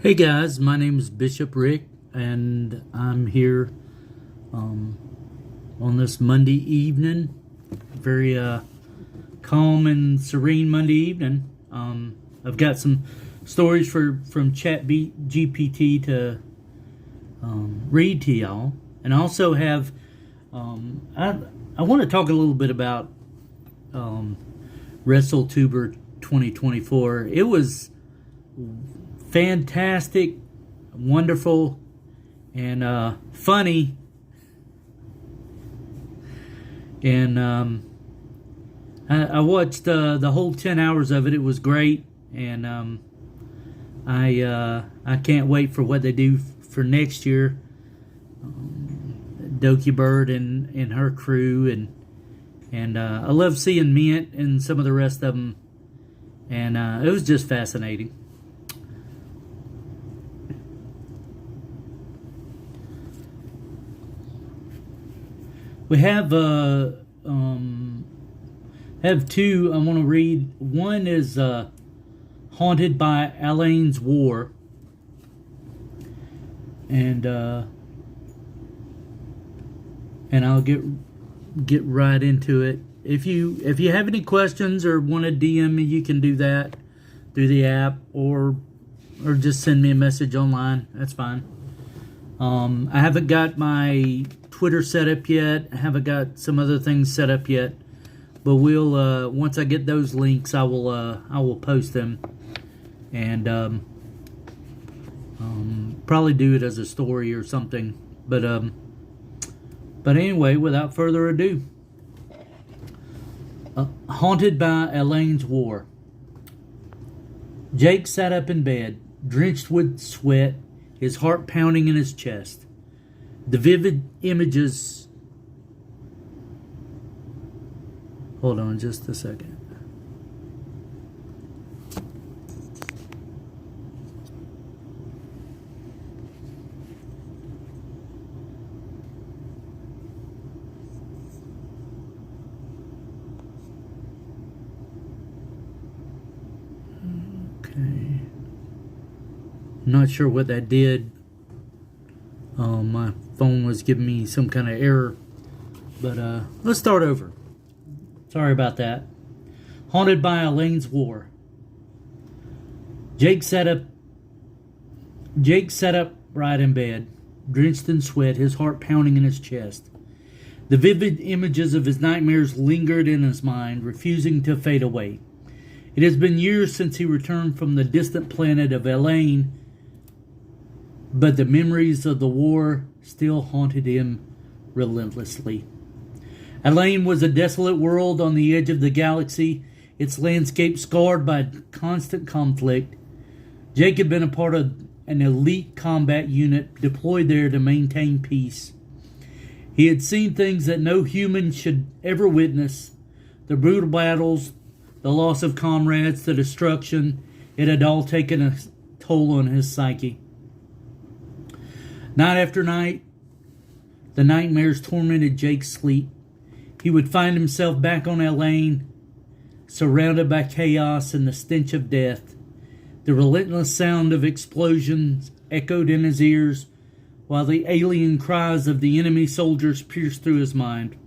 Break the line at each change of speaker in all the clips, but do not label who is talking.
Hey guys, my name is BishopRick, and I'm here on this Monday evening. Very calm and serene Monday evening. I've got some stories from GPT to read to y'all, and I also have I want to talk a little bit about Wrestletuber 2024. It was fantastic, wonderful, and funny. And I watched the whole 10 hours of it. It was great, and I can't wait for what they do for next year. Doki Bird and her crew, and I love seeing Mint and some of the rest of them, and it was just fascinating. We have two I want to read. One is Haunted by Allain's War, and I'll get right into it. If you have any questions or want to DM me, you can do that through the app, or just send me a message online. That's fine. I haven't got my Twitter set up yet. I haven't got some other things set up yet, but we'll once I get those links, I will post them, and probably do it as a story or something. But anyway, without further ado, Haunted by Allain's War. Jake sat up in bed, drenched with sweat, his heart pounding in his chest. The vivid images... Hold on just a second. Okay. Not sure what that did. My phone was giving me some kind of error. But let's start over. Sorry about that. Haunted by Allain's War. Jake sat up right in bed, drenched in sweat, his heart pounding in his chest. The vivid images of his nightmares lingered in his mind, refusing to fade away. It has been years since he returned from the distant planet of Allain, but the memories of the war still haunted him relentlessly. Allain was a desolate world on the edge of the galaxy, its landscape scarred by constant conflict. Jake had been a part of an elite combat unit deployed there to maintain peace. He had seen things that no human should ever witness: the brutal battles, the loss of comrades, the destruction. It had all taken a toll on his psyche. Night after night, the nightmares tormented Jake's sleep. He would find himself back on Allain, surrounded by chaos and the stench of death. The relentless sound of explosions echoed in his ears, while the alien cries of the enemy soldiers pierced through his mind.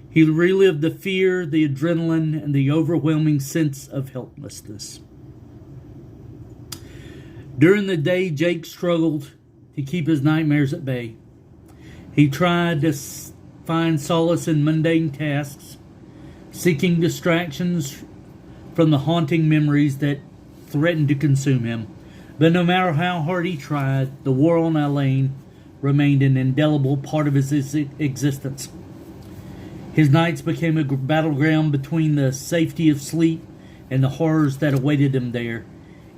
He relived the fear, the adrenaline, and the overwhelming sense of helplessness. During the day, Jake struggled to keep his nightmares at bay. He tried to find solace in mundane tasks, seeking distractions from the haunting memories that threatened to consume him. But no matter how hard he tried, the war on Allain remained an indelible part of his existence. His nights became a battleground between the safety of sleep and the horrors that awaited him there.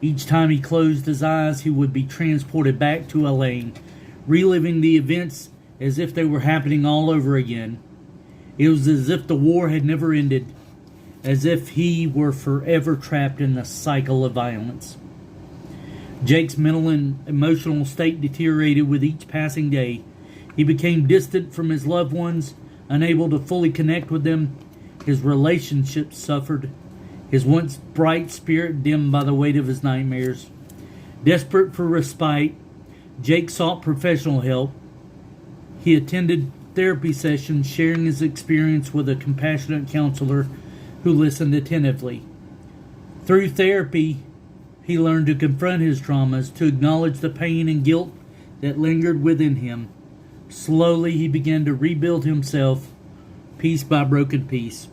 Each time he closed his eyes, he would be transported back to Allain, reliving the events as if they were happening all over again. It was as if the war had never ended, as if he were forever trapped in the cycle of violence. Jake's mental and emotional state deteriorated with each passing day. He became distant from his loved ones, unable to fully connect with them. His relationships suffered, his once bright spirit dimmed by the weight of his nightmares. Desperate for respite, Jake sought professional help. He attended therapy sessions, sharing his experience with a compassionate counselor who listened attentively. Through therapy, he learned to confront his traumas, to acknowledge the pain and guilt that lingered within him. Slowly, he began to rebuild himself, piece by broken piece.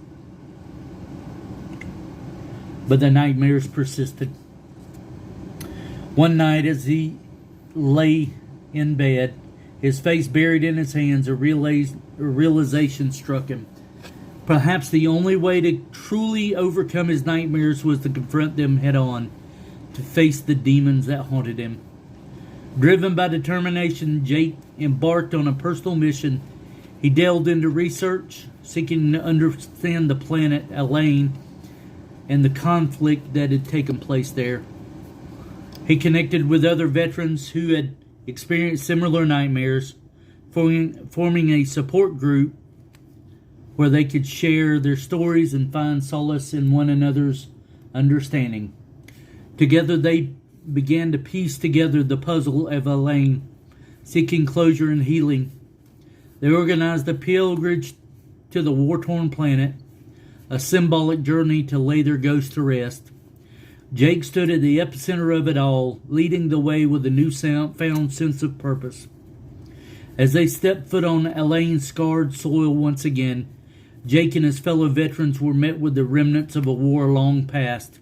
But the nightmares persisted. One night, as he lay in bed, his face buried in his hands, a realization struck him. Perhaps the only way to truly overcome his nightmares was to confront them head on, to face the demons that haunted him. Driven by determination, Jake embarked on a personal mission. He delved into research, seeking to understand the planet Allain and the conflict that had taken place there. He connected with other veterans who had experienced similar nightmares, forming a support group where they could share their stories and find solace in one another's understanding. Together they began to piece together the puzzle of Allain, seeking closure and healing. They organized a pilgrimage to the war-torn planet, a symbolic journey to lay their ghosts to rest. Jake stood at the epicenter of it all, leading the way with a newfound sense of purpose. As they stepped foot on Allain's scarred soil once again, Jake and his fellow veterans were met with the remnants of a war long past.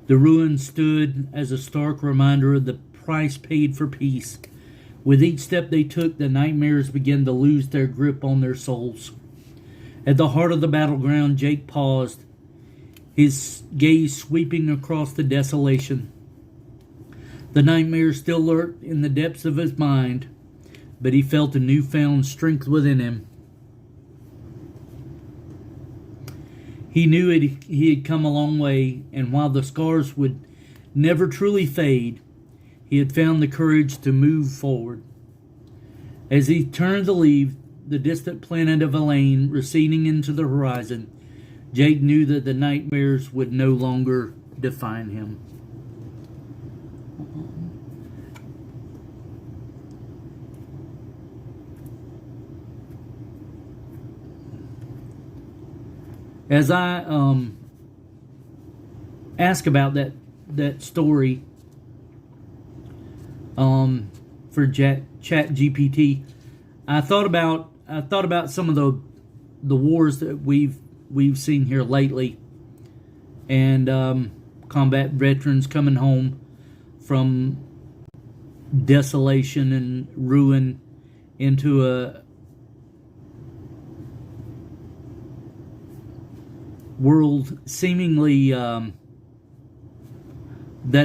The ruins stood as a stark reminder of the price paid for peace. With each step they took, the nightmares began to lose their grip on their souls. At the heart of the battleground, Jake paused, his gaze sweeping across the desolation. The nightmares still lurked in the depths of his mind, but he felt a newfound strength within him. He knew he had come a long way, and while the scars would never truly fade, he had found the courage to move forward. As he turned to leave the distant planet of Allain receding into the horizon, Jake knew that the nightmares would no longer define him. As I ask about that story for ChatGPT, I thought about some of the wars that we've seen here lately, and combat veterans coming home from desolation and ruin into a world seemingly that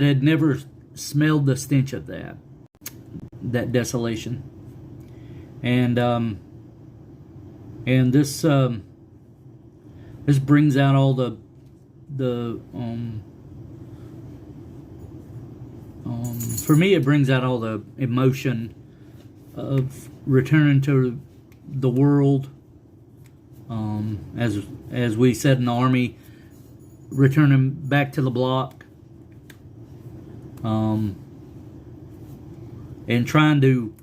had never smelled the stench of that desolation, and this brings out all the for me, it brings out all the emotion of returning to the world. As we said in the Army, returning back to the block, and trying to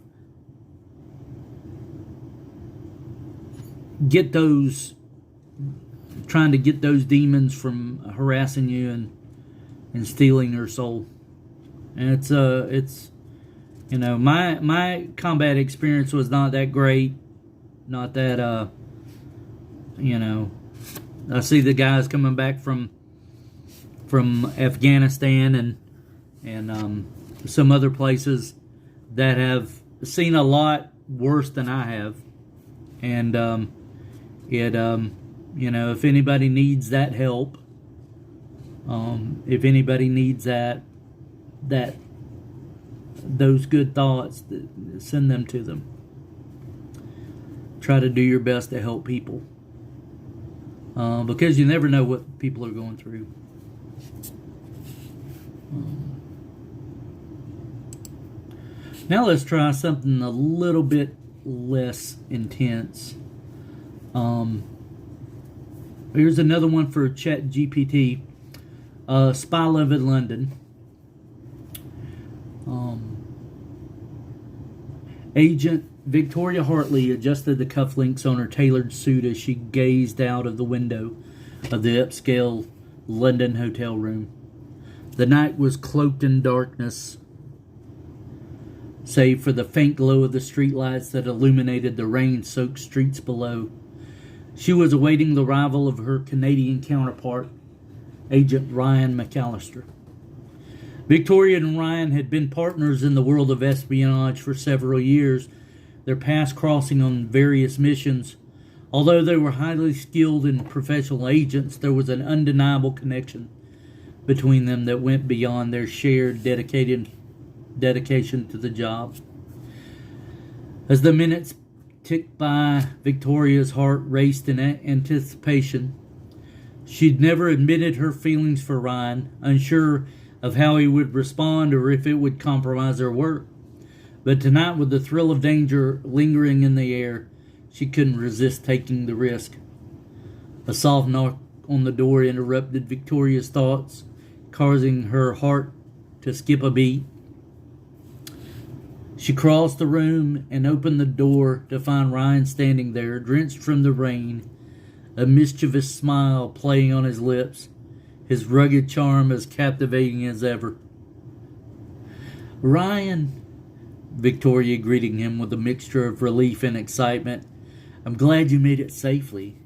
get those demons from harassing you and stealing your soul. And it's my combat experience was not that great, not that I see the guys coming back from Afghanistan and some other places that have seen a lot worse than I have, and if anybody needs that help, if anybody needs those good thoughts, send them to them. Try to do your best to help people. Because you never know what people are going through. Now let's try something a little bit less intense. Here's another one for ChatGPT. Spy Love in London. Agent Victoria Hartley adjusted the cufflinks on her tailored suit as she gazed out of the window of the upscale London hotel room. The night was cloaked in darkness, save for the faint glow of the streetlights that illuminated the rain-soaked streets below. She was awaiting the arrival of her Canadian counterpart, Agent Ryan McAllister. Victoria and Ryan had been partners in the world of espionage for several years, their paths crossing on various missions. Although they were highly skilled and professional agents, there was an undeniable connection between them that went beyond their shared dedication to the job. As the minutes ticked by, Victoria's heart raced in anticipation. She'd never admitted her feelings for Ryan, unsure of how he would respond or if it would compromise her work. But tonight, with the thrill of danger lingering in the air, she couldn't resist taking the risk. A soft knock on the door interrupted Victoria's thoughts, causing her heart to skip a beat. She crossed the room and opened the door to find Ryan standing there, drenched from the rain, a mischievous smile playing on his lips, his rugged charm as captivating as ever. "Ryan," Victoria greeting him with a mixture of relief and excitement, "I'm glad you made it safely."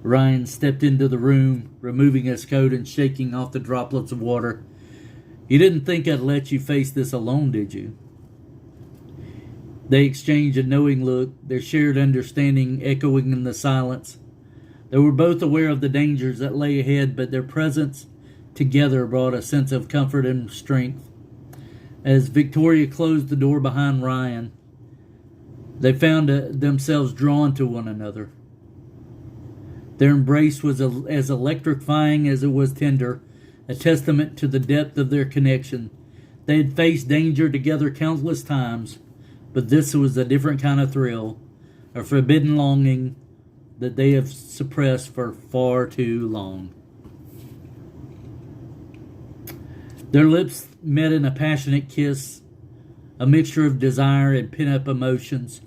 Ryan stepped into the room, removing his coat and shaking off the droplets of water. "You didn't think I'd let you face this alone, did you?" They exchanged a knowing look, their shared understanding echoing in the silence. They were both aware of the dangers that lay ahead, but their presence together brought a sense of comfort and strength. As Victoria closed the door behind Ryan, they found themselves drawn to one another. Their embrace was as electrifying as it was tender, a testament to the depth of their connection. They had faced danger together countless times, but this was a different kind of thrill, a forbidden longing that they have suppressed for far too long. Their lips met in a passionate kiss, a mixture of desire and pent-up emotions.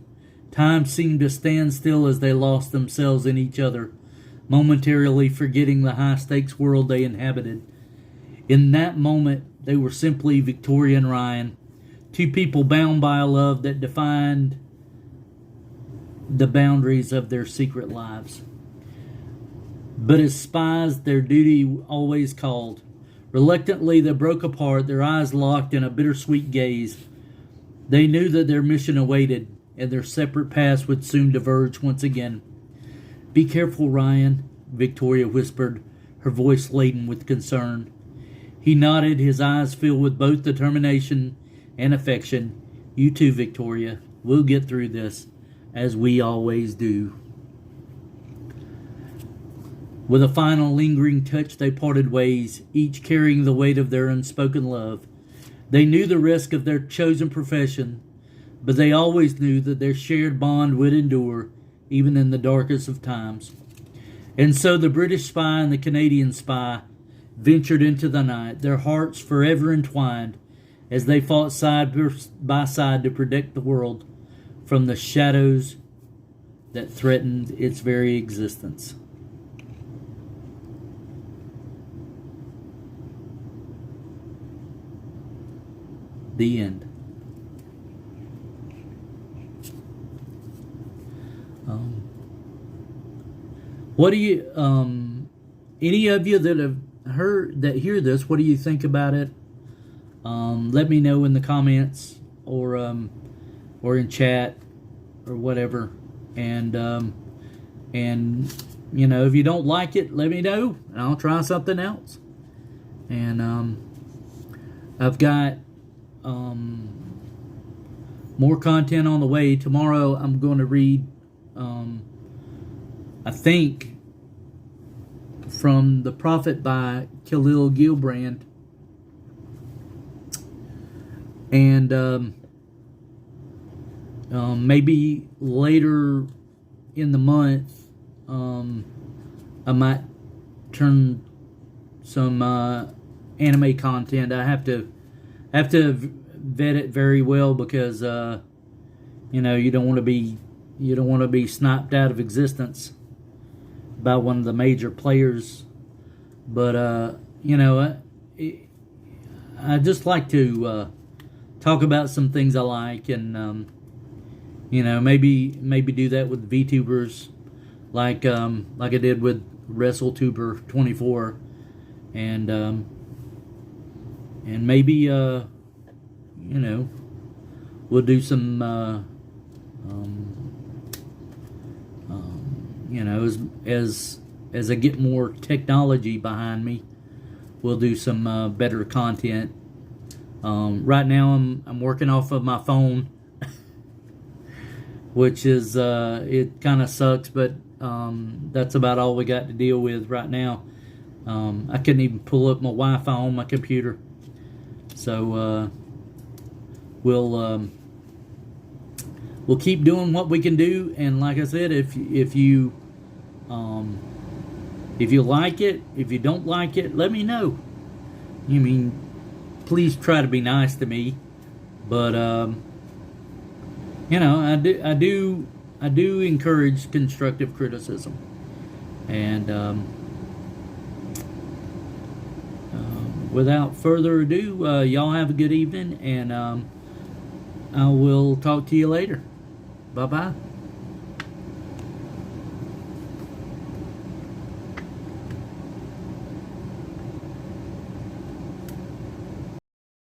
Time seemed to stand still as they lost themselves in each other, momentarily forgetting the high-stakes world they inhabited. In that moment, they were simply Victoria and Ryan, two people bound by a love that defined the boundaries of their secret lives. But as spies, their duty always called. Reluctantly, they broke apart, their eyes locked in a bittersweet gaze. They knew that their mission awaited, and their separate paths would soon diverge once again. "Be careful, Ryan," Victoria whispered, her voice laden with concern. He nodded, his eyes filled with both determination and affection. "You too, Victoria. We'll get through this, as we always do." With a final lingering touch, they parted ways, each carrying the weight of their unspoken love. They knew the risk of their chosen profession, but they always knew that their shared bond would endure, even in the darkest of times. And so the British spy and the Canadian spy ventured into the night, their hearts forever entwined, as they fought side by side to protect the world from the shadows that threatened its very existence. The end. What do you, any of you that have hear this, what do you think about it? Let me know in the comments or in chat or whatever. And you know, if you don't like it, let me know and I'll try something else. And I've got more content on the way. Tomorrow I'm going to read I think from The Prophet by Khalil Gilbrand, and maybe later in the month I might turn some anime content. I have have to vet it very well because you know, you don't want to be sniped out of existence by one of the major players. But you know, I just like to talk about some things I like, and you know, maybe do that with VTubers, like I did with Wrestletuber 24, and maybe you know, we'll do some you know, as I get more technology behind me, we'll do some better content. Right now I'm working off of my phone, which is it kind of sucks, but that's about all we got to deal with right now. I couldn't even pull up my Wi-Fi on my computer, so we'll keep doing what we can do. And like I said, if you like it, if you don't like it, let me know. You mean, please try to be nice to me, but you know, I do encourage constructive criticism, and without further ado, y'all have a good evening, and I will talk to you later. Bye bye.